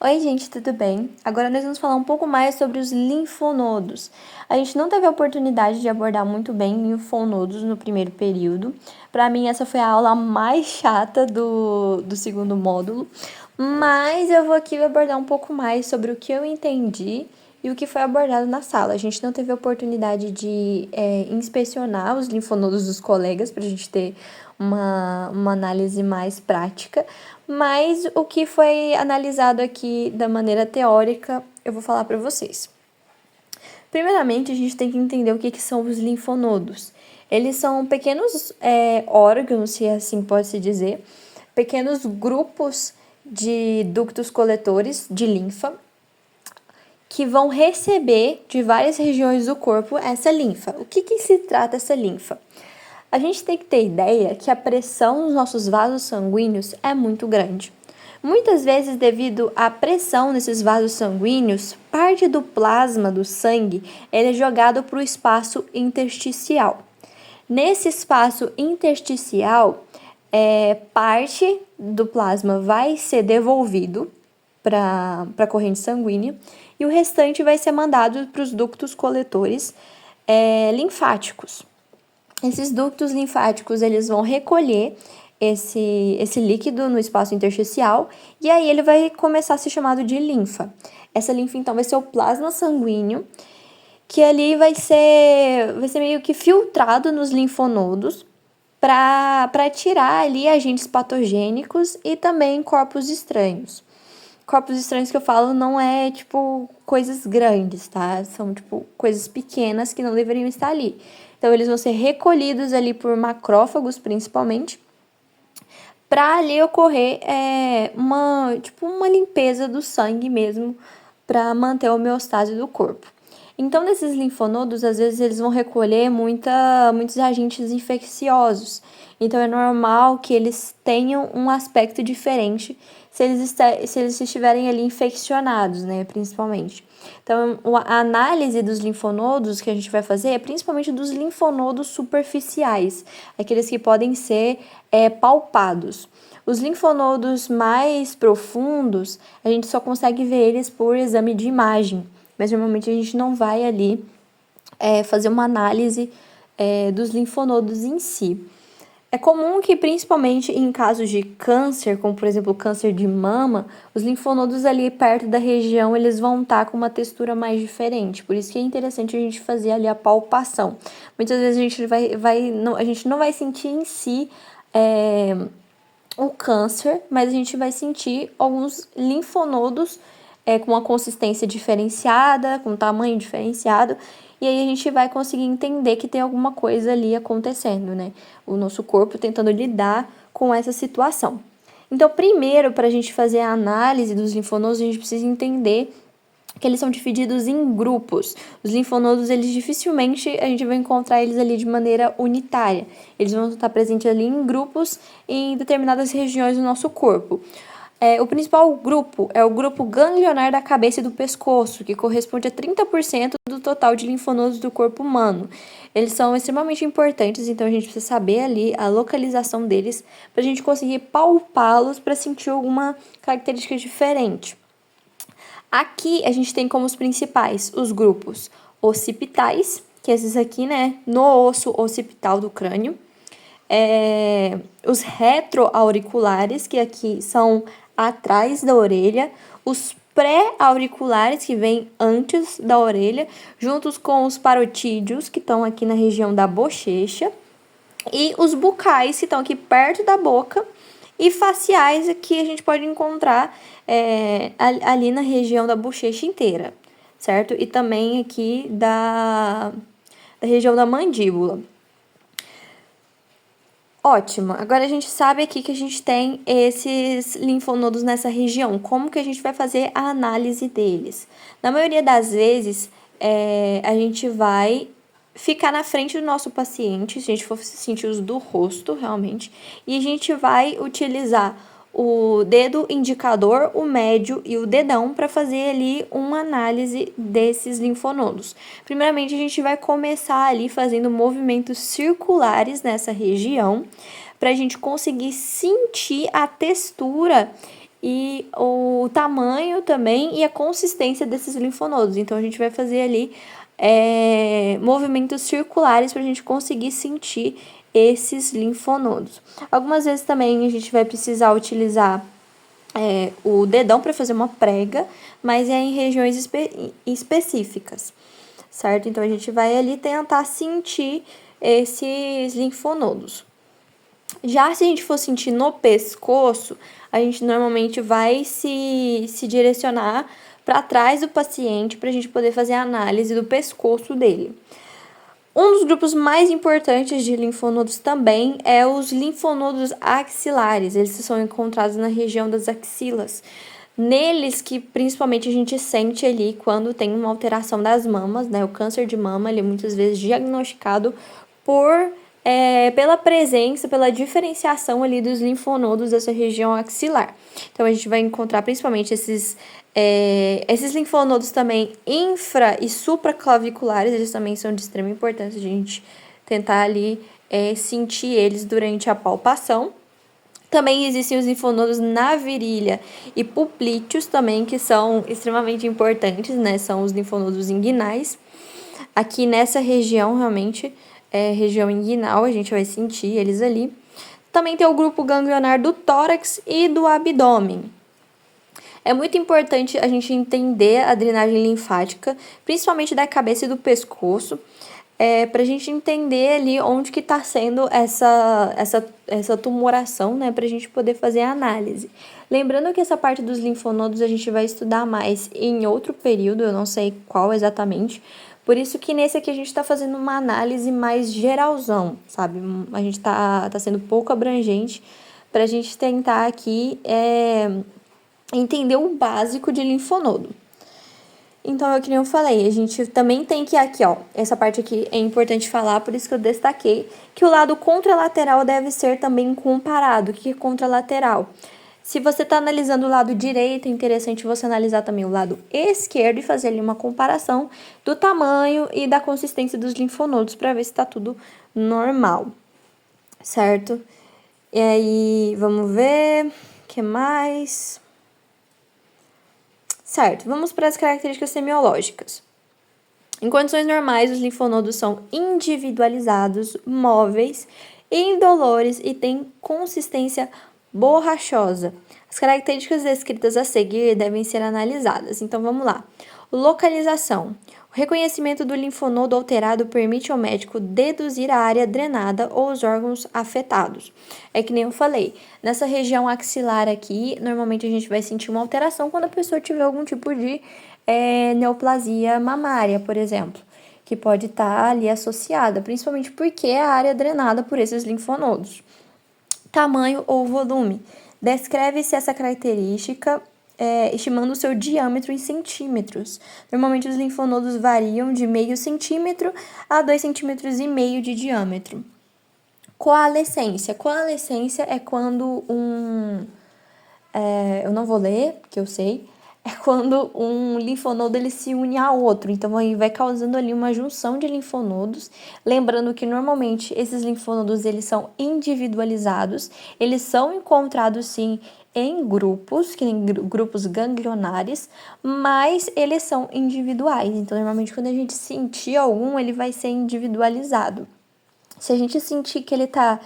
Oi, gente, tudo bem? Agora nós vamos falar um pouco mais sobre os linfonodos. A gente não teve a oportunidade de abordar muito bem linfonodos no primeiro período. Para mim, essa foi a aula mais chata do segundo módulo, mas eu vou aqui abordar um pouco mais sobre o que eu entendi e o que foi abordado na sala. A gente não teve a oportunidade de inspecionar os linfonodos dos colegas para a gente ter uma análise mais prática, mas o que foi analisado aqui da maneira teórica, eu vou falar para vocês. Primeiramente, a gente tem que entender o que são os linfonodos. Eles são pequenos órgãos, se assim pode-se dizer, pequenos grupos de ductos coletores de linfa que vão receber de várias regiões do corpo essa linfa. O que se trata essa linfa? A gente tem que ter ideia que a pressão nos nossos vasos sanguíneos é muito grande. Muitas vezes, devido à pressão nesses vasos sanguíneos, parte do plasma do sangue ele é jogado para o espaço intersticial. Nesse espaço intersticial, parte do plasma vai ser devolvido para a corrente sanguínea e o restante vai ser mandado para os ductos coletores linfáticos. Esses ductos linfáticos eles vão recolher esse líquido no espaço intersticial e aí ele vai começar a ser chamado de linfa. Essa linfa, então, vai ser o plasma sanguíneo, que ali vai ser meio que filtrado nos linfonodos para tirar ali agentes patogênicos e também corpos estranhos. Corpos estranhos que eu falo não é, tipo, coisas grandes, tá? São, tipo, coisas pequenas que não deveriam estar ali. Então, eles vão ser recolhidos ali por macrófagos, principalmente, para ali ocorrer uma limpeza do sangue mesmo, para manter a homeostase do corpo. Então, nesses linfonodos, às vezes eles vão recolher muitos agentes infecciosos. Então, é normal que eles tenham um aspecto diferente se eles estiverem ali infeccionados, né, principalmente. Então, a análise dos linfonodos que a gente vai fazer é principalmente dos linfonodos superficiais, aqueles que podem ser palpados. Os linfonodos mais profundos, a gente só consegue ver eles por exame de imagem, mas normalmente a gente não vai ali fazer uma análise dos linfonodos em si. É comum que, principalmente em casos de câncer, como por exemplo câncer de mama, os linfonodos ali perto da região eles vão estar com uma textura mais diferente. Por isso que é interessante a gente fazer ali a palpação. Muitas vezes a gente não vai sentir em si o câncer, mas a gente vai sentir alguns linfonodos com uma consistência diferenciada, com um tamanho diferenciado, e aí a gente vai conseguir entender que tem alguma coisa ali acontecendo, né? O nosso corpo tentando lidar com essa situação. Então, primeiro, para a gente fazer a análise dos linfonodos, a gente precisa entender que eles são divididos em grupos. Os linfonodos, eles dificilmente a gente vai encontrar eles ali de maneira unitária. Eles vão estar presentes ali em grupos em determinadas regiões do nosso corpo. O principal grupo é o grupo ganglionar da cabeça e do pescoço, que corresponde a 30% do total de linfonodos do corpo humano. Eles são extremamente importantes, então a gente precisa saber ali a localização deles para a gente conseguir palpá-los para sentir alguma característica diferente. Aqui a gente tem como os principais os grupos occipitais, que é esses aqui, né, no osso occipital do crânio. Os retroauriculares, que aqui são atrás da orelha. Os pré-auriculares, que vêm antes da orelha, juntos com os parotídeos, que estão aqui na região da bochecha. E os bucais, que estão aqui perto da boca, e faciais que a gente pode encontrar ali na região da bochecha inteira, certo? E também aqui da região da mandíbula. Ótimo, agora a gente sabe aqui que a gente tem esses linfonodos nessa região. Como que a gente vai fazer a análise deles? Na maioria das vezes, a gente vai ficar na frente do nosso paciente, se a gente for sentir os do rosto, realmente, e a gente vai utilizar o dedo indicador, o médio e o dedão para fazer ali uma análise desses linfonodos. Primeiramente, a gente vai começar ali fazendo movimentos circulares nessa região para a gente conseguir sentir a textura e o tamanho também e a consistência desses linfonodos. Então, a gente vai fazer ali movimentos circulares para a gente conseguir sentir esses linfonodos. Algumas vezes também a gente vai precisar utilizar o dedão para fazer uma prega, mas é em regiões específicas, certo? Então, a gente vai ali tentar sentir esses linfonodos. Já se a gente for sentir no pescoço, a gente normalmente vai se direcionar para trás do paciente para a gente poder fazer a análise do pescoço dele. Um dos grupos mais importantes de linfonodos também é os linfonodos axilares. Eles são encontrados na região das axilas. Neles que principalmente a gente sente ali quando tem uma alteração das mamas, né? O câncer de mama, ele é muitas vezes diagnosticado pela presença, pela diferenciação ali dos linfonodos dessa região axilar. Então, a gente vai encontrar principalmente esses linfonodos também infra- e supraclaviculares, eles também são de extrema importância a gente tentar ali sentir eles durante a palpação. Também existem os linfonodos na virilha e poplíteos também, que são extremamente importantes, né? São os linfonodos inguinais. Aqui nessa região, realmente, região inguinal, a gente vai sentir eles ali. Também tem o grupo ganglionar do tórax e do abdômen. É muito importante a gente entender a drenagem linfática, principalmente da cabeça e do pescoço, para a gente entender ali onde que está sendo essa tumoração, né, para a gente poder fazer a análise. Lembrando que essa parte dos linfonodos a gente vai estudar mais em outro período, eu não sei qual exatamente, por isso que nesse aqui a gente está fazendo uma análise mais geralzão, sabe? A gente tá sendo pouco abrangente para a gente tentar aqui entender o básico de linfonodo. Então, que nem eu falei, a gente também tem que aqui, ó, essa parte aqui é importante falar, por isso que eu destaquei, que o lado contralateral deve ser também comparado. O que é contralateral? Se você está analisando o lado direito, é interessante você analisar também o lado esquerdo e fazer ali uma comparação do tamanho e da consistência dos linfonodos para ver se está tudo normal, certo? E aí, vamos ver, o que mais? Certo, vamos para as características semiológicas. Em condições normais, os linfonodos são individualizados, móveis, indolores e têm consistência borrachosa. As características descritas a seguir devem ser analisadas. Então, vamos lá. Localização. O reconhecimento do linfonodo alterado permite ao médico deduzir a área drenada ou os órgãos afetados. É que nem eu falei, nessa região axilar aqui, normalmente a gente vai sentir uma alteração quando a pessoa tiver algum tipo de neoplasia mamária, por exemplo, que pode estar ali associada, principalmente porque é a área drenada por esses linfonodos. Tamanho ou volume. Descreve-se essa característica estimando o seu diâmetro em centímetros. Normalmente os linfonodos variam de meio centímetro a 2,5 cm de diâmetro. Coalescência. Coalescência é quando eu não vou ler, porque eu sei, é quando um linfonodo ele se une a outro, então aí vai causando ali uma junção de linfonodos, lembrando que normalmente esses linfonodos eles são individualizados, eles são encontrados sim em grupos, que nem grupos ganglionares, mas eles são individuais, então normalmente quando a gente sentir algum, ele vai ser individualizado. Se a gente sentir que ele está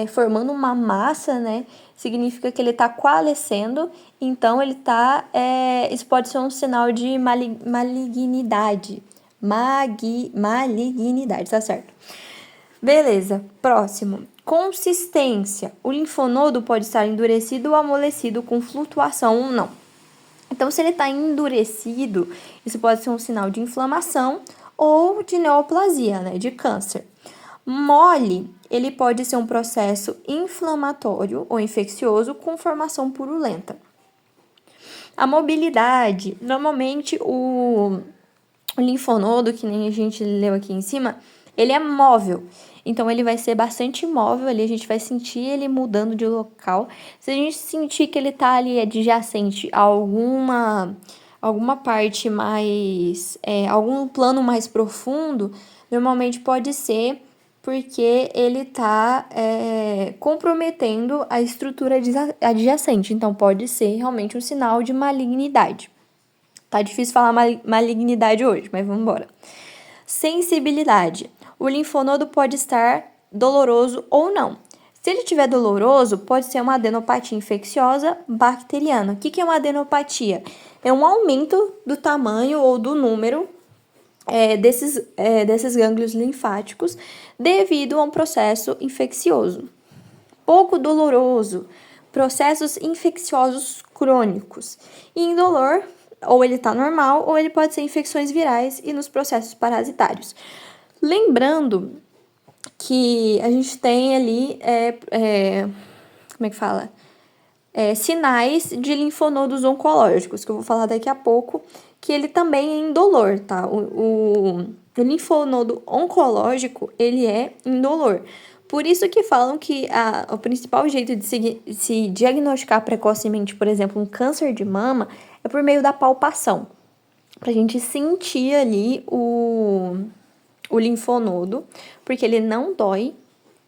formando uma massa, né, significa que ele está coalescendo, então ele está. Isso pode ser um sinal de malignidade. Malignidade, tá certo. Beleza, próximo. Consistência. O linfonodo pode estar endurecido ou amolecido com flutuação ou não. Então, se ele está endurecido, isso pode ser um sinal de inflamação ou de neoplasia, né, de câncer. Mole, ele pode ser um processo inflamatório ou infeccioso com formação purulenta. A mobilidade, normalmente o linfonodo, que nem a gente leu aqui em cima, ele é móvel. Então, ele vai ser bastante móvel ali, a gente vai sentir ele mudando de local. Se a gente sentir que ele tá ali adjacente a alguma parte mais, algum plano mais profundo, normalmente pode ser porque ele está comprometendo a estrutura adjacente. Então, pode ser realmente um sinal de malignidade. Tá difícil falar malignidade hoje, mas vamos embora. Sensibilidade. O linfonodo pode estar doloroso ou não. Se ele estiver doloroso, pode ser uma adenopatia infecciosa bacteriana. O que é uma adenopatia? É um aumento do tamanho ou do número desses gânglios linfáticos devido a um processo infeccioso. Pouco doloroso, processos infecciosos crônicos. E indolor, ou ele está normal, ou ele pode ser infecções virais e nos processos parasitários. Lembrando que a gente tem ali, como é que fala? Sinais de linfonodos oncológicos, que eu vou falar daqui a pouco, que ele também é indolor, tá? O linfonodo oncológico, ele é indolor. Por isso que falam que o principal jeito de se diagnosticar precocemente, por exemplo, um câncer de mama, é por meio da palpação. Pra gente sentir ali o linfonodo, porque ele não dói,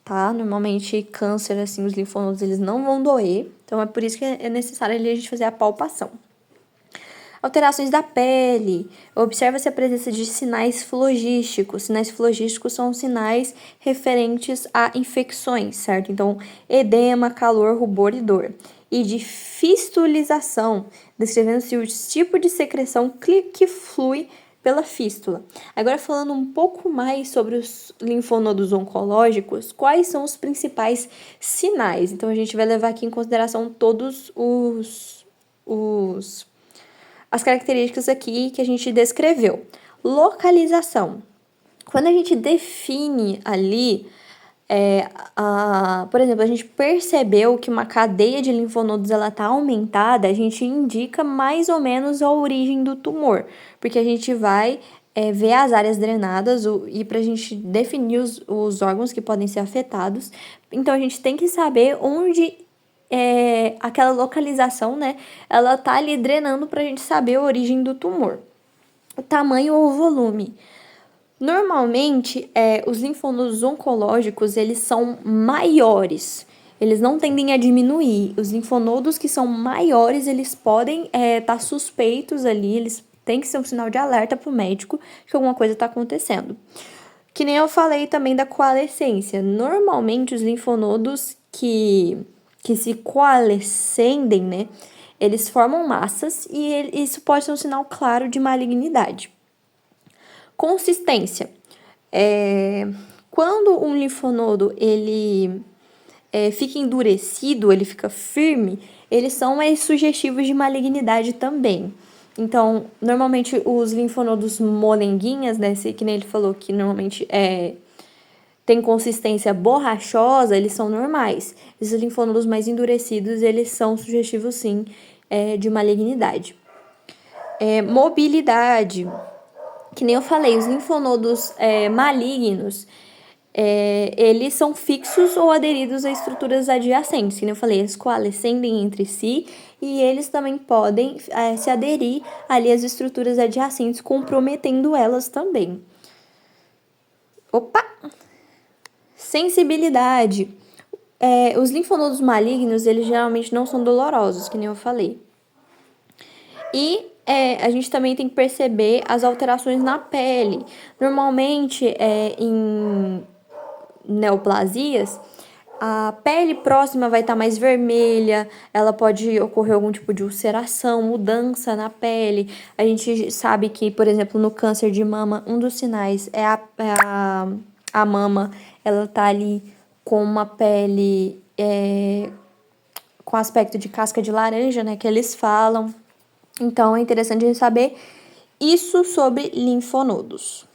tá? Normalmente, câncer, assim, os linfonodos, eles não vão doer. Então, é por isso que é necessário ali a gente fazer a palpação. Alterações da pele. Observa-se a presença de sinais flogísticos. Sinais flogísticos são sinais referentes a infecções, certo? Então, edema, calor, rubor e dor. E de fistulização, descrevendo-se o tipo de secreção que flui pela fístula. Agora, falando um pouco mais sobre os linfonodos oncológicos, quais são os principais sinais? Então, a gente vai levar aqui em consideração todos as características aqui que a gente descreveu. Localização. Quando a gente define ali, por exemplo, a gente percebeu que uma cadeia de linfonodos ela está aumentada, a gente indica mais ou menos a origem do tumor, porque a gente vai ver as áreas drenadas e para a gente definir os órgãos que podem ser afetados. Então, a gente tem que saber onde aquela localização, né, ela tá ali drenando pra gente saber a origem do tumor. O tamanho ou o volume. Normalmente, os linfonodos oncológicos, eles são maiores. Eles não tendem a diminuir. Os linfonodos que são maiores, eles podem estar suspeitos ali, eles têm que ser um sinal de alerta pro médico que alguma coisa está acontecendo. Que nem eu falei também da coalescência. Normalmente, os linfonodos que se coalescendem, né, eles formam massas e isso pode ser um sinal claro de malignidade. Consistência. Quando um linfonodo ele fica endurecido, ele fica firme, eles são mais sugestivos de malignidade também. Então, normalmente os linfonodos molenguinhas, né, que nem ele falou que normalmente tem consistência borrachosa, eles são normais. Esses linfonodos mais endurecidos, eles são sugestivos, sim, de malignidade. Mobilidade. Que nem eu falei, os linfonodos malignos, eles são fixos ou aderidos a estruturas adjacentes. Que nem eu falei, eles coalescem entre si e eles também podem se aderir ali às estruturas adjacentes, comprometendo elas também. Sensibilidade. Os linfonodos malignos, eles geralmente não são dolorosos, que nem eu falei. E a gente também tem que perceber as alterações na pele. Normalmente, em neoplasias, a pele próxima vai estar mais vermelha, ela pode ocorrer algum tipo de ulceração, mudança na pele. A gente sabe que, por exemplo, no câncer de mama, um dos sinais é a mama, ela tá ali com uma pele com aspecto de casca de laranja, né, que eles falam. Então, é interessante a gente saber isso sobre linfonodos.